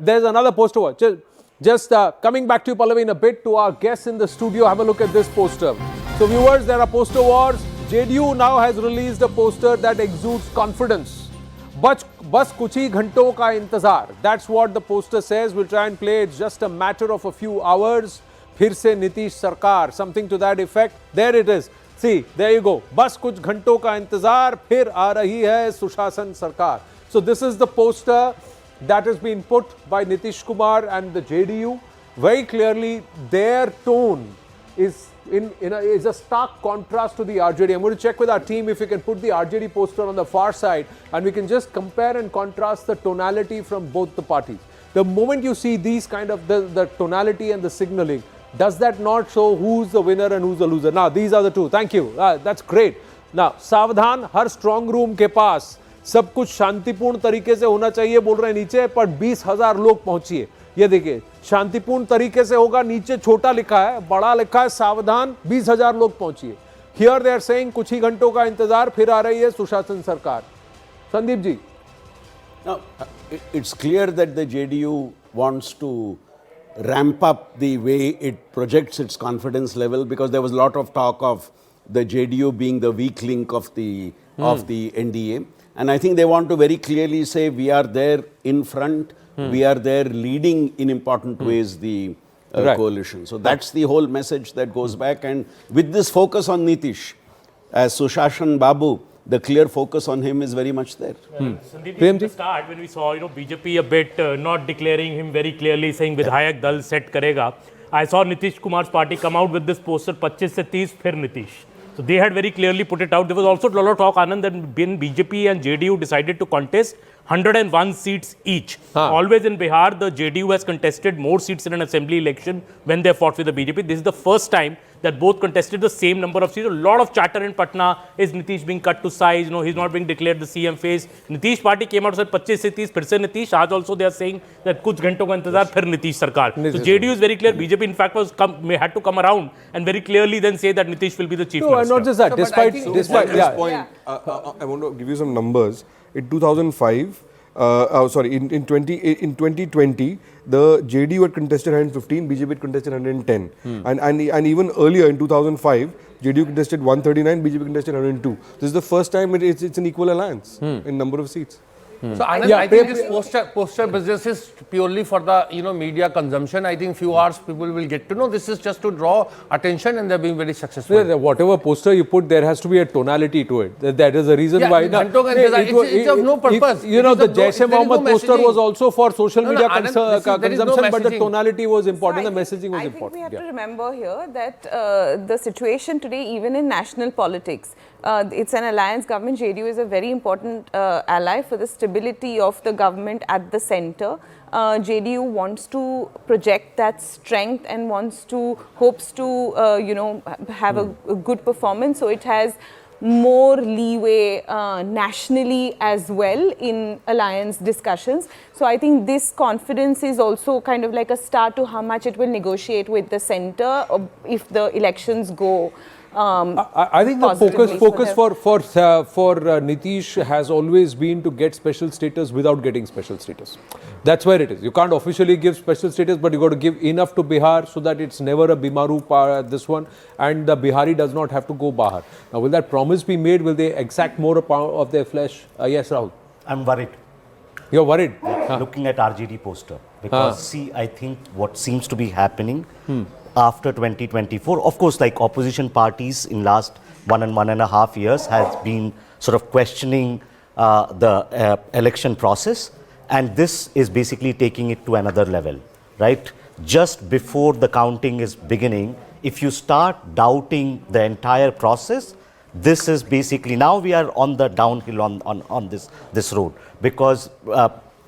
there's another poster. Just coming back to you, Pallavi, in a bit, to our guests in the studio, have a look at this poster. So viewers, there are poster wars. JDU now has released a poster that exudes confidence. Bas kuch hi ghanton ka intezar. That's what the poster says. We'll try and play. It's just a matter of a few hours. Phir se Nitish Sarkar. Something to that effect. There it is. See, there you go. Bas kuch ghanton ka intezar. Phir aa rahi hai Sushashan Sarkar. So this is the poster that has been put by Nitish Kumar and the JDU. Very clearly, their tone is is a stark contrast to the RJD. I'm going to check with our team if we can put the RJD poster on the far side and we can just compare and contrast the tonality from both the parties. The moment you see these kind of the tonality and the signaling, does that not show who's the winner and who's the loser? Now, these are the two. Thank you. That's great. Now, सावधान, हर strong room के पास सब कुछ शांतिपूर्ण तरीके से होना चाहिए बोल रहे हैं नीचे, पर 20,000 लोग पहुंचिए. ये देखिए, शांतिपूर्ण तरीके से होगा. नीचे छोटा लिखा है, बड़ा लिखा है सावधान, 20,000 लोग पहुंचिए. Here they are saying कुछ ही घंटों का इंतजार, फिर आ रही है सुशासन सरकार. Sandeep ji. Now, it's clear that the JDU wants to ramp up the way it projects its confidence level, because there was a lot of talk of the JDU being the weak link of the NDA. And I think they want to very clearly say we are there in front, we are there leading in important ways the coalition. So that's the whole message that goes back. And with this focus on Nitish, as Sushashan Babu, the clear focus on him is very much there. Sandeep, at the start, when we saw BJP a bit not declaring him very clearly, saying Vidhayak Dal set karega, I saw Nitish Kumar's party come out with this poster, 25 se 30, phir Nitish. So they had very clearly put it out. There was also a lot of talk, Anand, that when BJP and JDU decided to contest 101 seats each. Always in Bihar, the JDU has contested more seats in an assembly election when they fought with the BJP. This is the first time that both contested the same number of seats. A lot of chatter in Patna. Is Nitish being cut to size? He's not being declared the CM face. Nitish party came out and said 25 se 30, phir se Nitish. Aaj also they are saying that kuch ghanton ka intezar, phir Nitish Sarkar. So JDU is very clear. BJP in fact had to come around and very clearly then say that Nitish will be the chief minister. No, not just that. Despite this point, I want to give you some numbers. In 2005, in 2020, the JDU had contested 115, BJP had contested 110. And even earlier in 2005, JDU contested 139, BJP contested 102. This is the first time it's an equal alliance in number of seats. So Anand, I think this poster business is purely for the media consumption. I think few hours people will get to know. This is just to draw attention, and they're being very successful. Whatever poster you put, there has to be a tonality to it. That is the reason why. It's of no purpose. The Jaish Mohammed poster was also for social media consumption, but the tonality was important. The messaging was important. I think we have to remember here that the situation today, even in national politics, it's an alliance government. JDU is a very important ally for the stability of the government at the center. JDU wants to project that strength and hopes to have a good performance. So it has more leeway nationally as well in alliance discussions. So I think this confidence is also kind of like a start to how much it will negotiate with the center if the elections go. I think the focus for Nitish has always been to get special status without getting special status. That's where it is. You can't officially give special status, but you got to give enough to Bihar so that it's never a Bimaru this one, and the Bihari does not have to go Bahar. Now, will that promise be made? Will they exact more of their flesh? Yes, Rahul. I'm worried. You're worried? Looking at RJD poster. Because see, I think what seems to be happening after 2024, of course, like opposition parties in last 1.5 years has been sort of questioning the election process, and this is basically taking it to another level, right? Just before the counting is beginning, if you start doubting the entire process, this is basically, now we are on the downhill on this road, because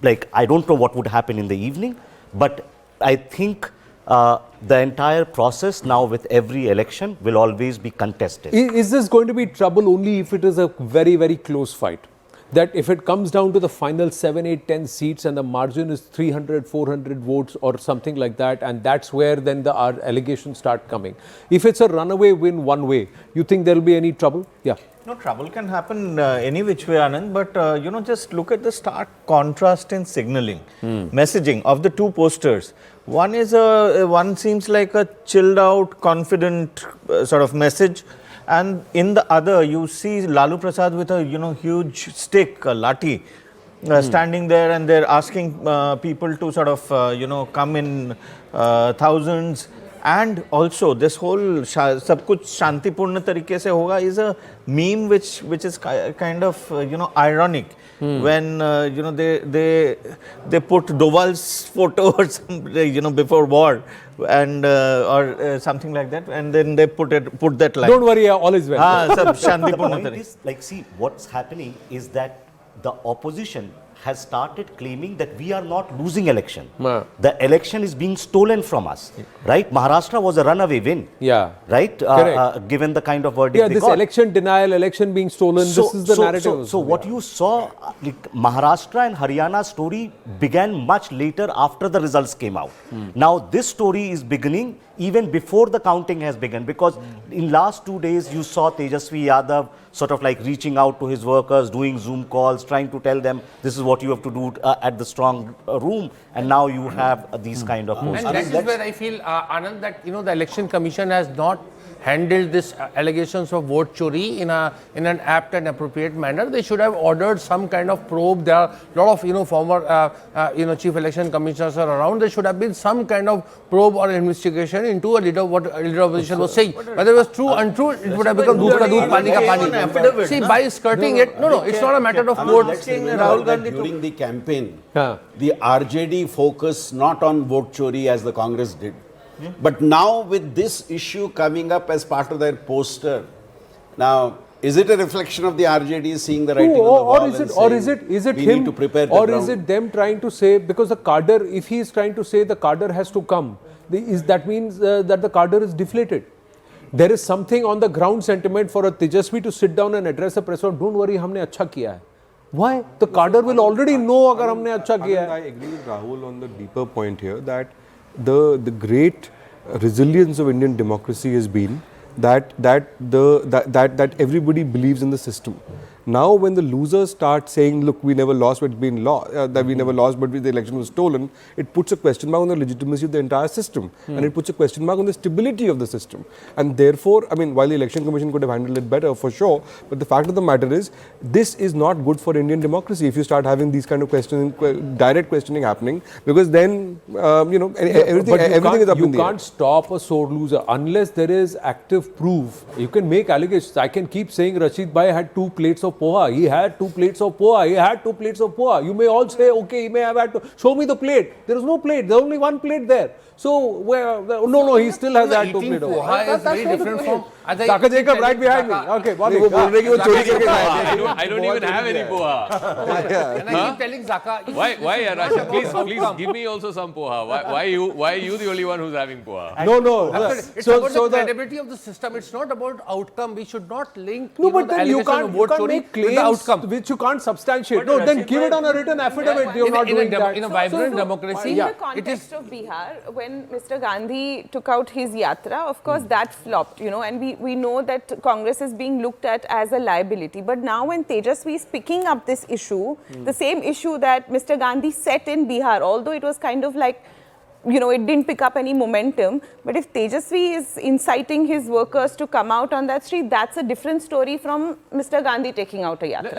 like I don't know what would happen in the evening, but I think the entire process now with every election will always be contested. Is this going to be trouble only if it is a very, very close fight? that if it comes down to the final 7, 8, 10 seats and the margin is 300, 400 votes or something like that, and that's where then the allegations start coming. If it's a runaway win one way, you think there will be any trouble? Yeah. No, trouble can happen any which way, Anand, but just look at the stark contrast in signaling, messaging of the two posters. One is one seems like a chilled out, confident sort of message, and in the other you see Lalu Prasad with a huge stick, a lathi, standing there, and they're asking people to sort of come in thousands. And also this whole sab kuch shantipurna tarike se hoga is a meme which is kind of ironic when they put Doval's photo or some, before war and or something like that, and then they put that line. Don't worry, all is well. The point is, like, see, what's happening is that the opposition has started claiming that we are not losing election. The election is being stolen from us, right? Maharashtra was a runaway win, right? Given the kind of verdict they this got. election denial, election being stolen, this is the narrative. So what you saw, like Maharashtra and Haryana story began much later after the results came out. Now this story is beginning even before the counting has begun, because in last 2 days you saw Tejashwi Yadav sort of like reaching out to his workers, doing Zoom calls, trying to tell them this is what you have to do at the strong room, and now you have these kind of posts. And that is where I feel, Anand, that the Election Commission has not handled this allegations of vote chori in an apt and appropriate manner. They should have ordered some kind of probe. There are a lot of former chief election commissioners are around. There should have been some kind of probe or investigation into what a leader of opposition was saying. Whether it was true, untrue, it would have become doodh ka doodh, pani ka pani. See, by skirting it, it's not a matter of court. Rahul Gandhi during the campaign, the RJD focused not on vote chori as the Congress did. But now with this issue coming up as part of their poster, now is it a reflection of the RJD seeing the writing on the wall, or is it him, or is it them trying to say, because the cadre, if he is trying to say the cadre has to come, that means that the cadre is deflated. There is something on the ground sentiment for a Tejashwi to sit down and address the press, don't worry, हमने अच्छा किया है. Why? The cadre will already know अगर हमने अच्छा किया है. I agree with Rahul on the deeper point here that the great resilience of Indian democracy has been that everybody believes in the system. Now, when the losers start saying, "Look, we never lost, but been that we never lost, but the election was stolen," it puts a question mark on the legitimacy of the entire system, and it puts a question mark on the stability of the system. And therefore, I mean, while the Election Commission could have handled it better for sure, but the fact of the matter is, this is not good for Indian democracy. If you start having these kind of direct questioning happening, because then everything is up in the air. You can't stop a sore loser unless there is active proof. You can make allegations. I can keep saying Rashid Bhai had 2 plates of poha. He had 2 plates of poha. He had 2 plates of poha. You may all say, okay, he may have had to. Show me the plate. There is no plate. There is only 1 plate there. So, no, he still has had 2 plates of poha. Is very different from. Taka Jacob right behind me. Okay, I don't even have any poha. And I keep telling Zaka. Why, Rashid? Please give me also some poha. Why are you the only one who's having poha? No. It's about the credibility of the system. It's not about outcome. We should not link but the then you allegation can't of vote chori make with the claims outcome. which you can't substantiate. No, then give it on a written affidavit. You're not doing that. In a vibrant democracy, in the context of Bihar, when Mr. Gandhi took out his yatra, of course that flopped, and we know that Congress is being looked at as a liability. But now when Tejashwi is picking up this issue, the same issue that Mr. Gandhi set in Bihar, although it was kind of like, it didn't pick up any momentum. But if Tejashwi is inciting his workers to come out on that street, that's a different story from Mr. Gandhi taking out a yatra.